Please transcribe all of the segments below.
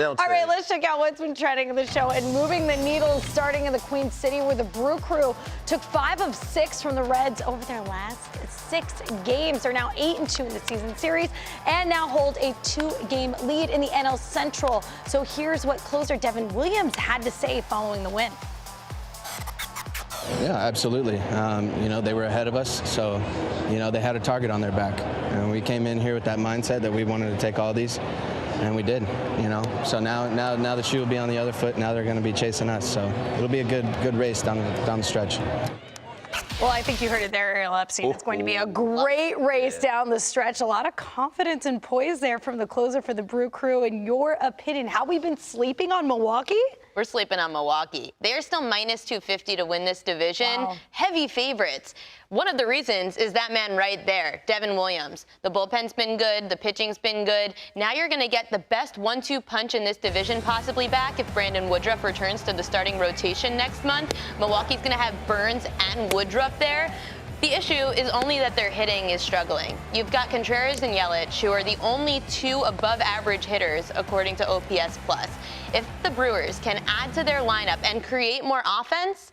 All right, let's check out what's been trending in the show and moving the needle, starting in the Queen City, where the Brew Crew took 5 of 6 from the Reds over their last 6 games. They're now 8-2 in the season series and now hold a 2-game lead in the NL Central. So here's what closer Devin Williams had to say following the win. Yeah, absolutely. They were ahead of us, so, they had a target on their back. And we came in here with that mindset that we wanted to take all these, and we did, So now the shoe will be on the other foot. Now they're going to be chasing us, so it'll be a good race down the stretch. Well, I think you heard it there, Ariel Epstein. It's going to be a great race down the stretch. A lot of confidence and poise there from the closer for the Brew Crew. In your opinion, how we been sleeping on Milwaukee? We're sleeping on Milwaukee. They are still minus 250 to win this division. Wow. Heavy favorites. One of the reasons is that man right there, Devin Williams. The bullpen's been good. The pitching's been good. Now you're going to get the best 1-2 punch in this division possibly back if Brandon Woodruff returns to the starting rotation next month. Milwaukee's going to have Burns and Woodruff there. The issue is only that their hitting is struggling. You've got Contreras and Yelich, who are the only 2 above-average hitters, according to OPS+. If the Brewers can add to their lineup and create more offense,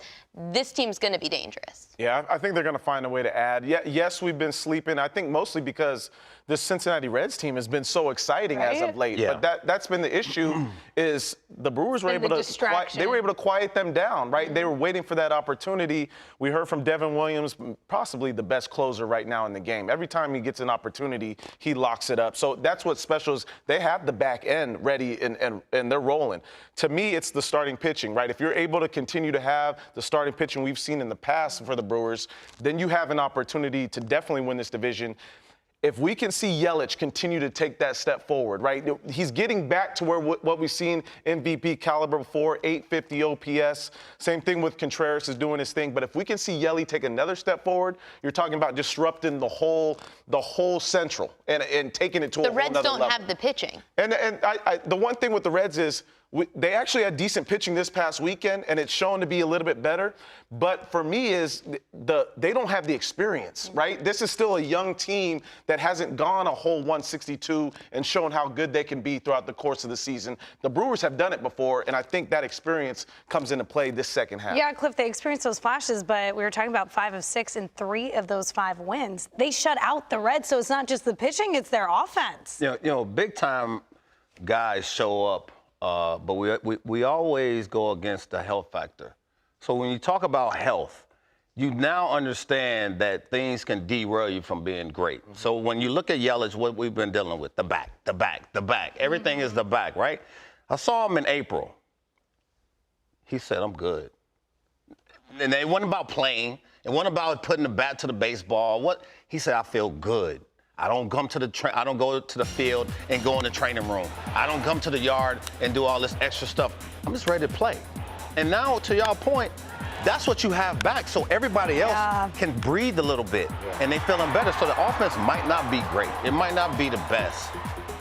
this team's going to be dangerous. Yeah, I think they're going to find a way to add. Yes, we've been sleeping. I think mostly because this Cincinnati Reds team has been so exciting as of late. Yeah. But that's been the issue is the Brewers were able to quiet them down, right? They were waiting for that opportunity. We heard from Devin Williams, possibly the best closer right now in the game. Every time he gets an opportunity, he locks it up. So that's what's special is they have the back end ready and they're rolling. To me, it's the starting pitching, right? If you're able to continue to have the starting pitching we've seen in the past for the Brewers, then you have an opportunity to definitely win this division. If we can see Yelich continue to take that step forward, right? He's getting back to where what we've seen MVP caliber before, 850 OPS. Same thing with Contreras is doing his thing. But if we can see Yelich take another step forward, you're talking about disrupting the whole Central and taking it to a whole nother level. The Reds don't have the pitching. And the one thing with the Reds is they actually had decent pitching this past weekend, and it's shown to be a little bit better. But for me is they don't have the experience, right? This is still a young team that hasn't gone a whole 162 and shown how good they can be throughout the course of the season. The Brewers have done it before, and I think that experience comes into play this second half. Yeah, Cliff, they experienced those flashes, but we were talking about 5 of 6 and 3 of those 5 wins. They shut out the Reds, so it's not just the pitching, it's their offense. Big-time guys show up. But we always go against the health factor. So when you talk about health, you now understand that things can derail you from being great. Mm-hmm. So when you look at Yelich, what we've been dealing with, the back. Everything is the back, right? I saw him in April. He said, I'm good. And it wasn't about playing. It wasn't about putting the bat to the baseball. He said, I feel good. I don't come to I don't go to the field and go in the training room. I don't come to the yard and do all this extra stuff. I'm just ready to play. And now, to y'all point, that's what you have back. So everybody else can breathe a little bit, and they feeling better. So the offense might not be great. It might not be the best.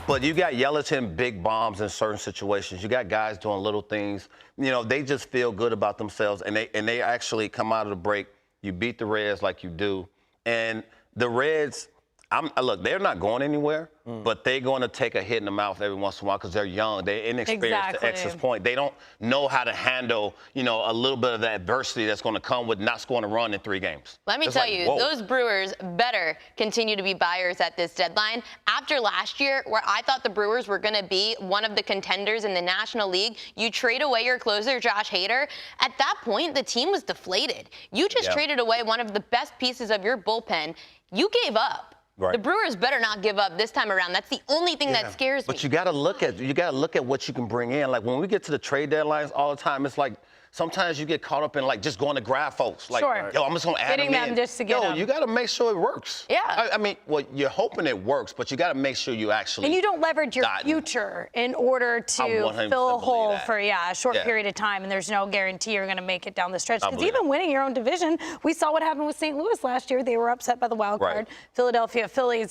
But you got Yelich hitting big bombs in certain situations. You got guys doing little things. They just feel good about themselves, and they actually come out of the break. You beat the Reds like you do. And the Reds, look, they're not going anywhere, but they're going to take a hit in the mouth every once in a while because they're young. They're inexperienced to X's point. They don't know how to handle, a little bit of the adversity that's going to come with not scoring a run in 3 games. Let me tell you, those Brewers better continue to be buyers at this deadline. After last year, where I thought the Brewers were going to be one of the contenders in the National League, you trade away your closer, Josh Hader. At that point, the team was deflated. You just traded away one of the best pieces of your bullpen. You gave up. Right. The Brewers better not give up this time around. That's the only thing that scares me. But you got to look at what you can bring in. Like when we get to the trade deadlines all the time, it's like sometimes you get caught up in like just going to grab folks. Like, yo, I'm just going to add them in. Just to get them. You got to make sure it works. Yeah. I mean, well, you're hoping it works, but you got to make sure you actually. And you don't leverage your future in order to fill a hole for a short period of time, and there's no guarantee you're going to make it down the stretch. Because even winning your own division, we saw what happened with St. Louis last year. They were upset by the wild card. Philadelphia Phillies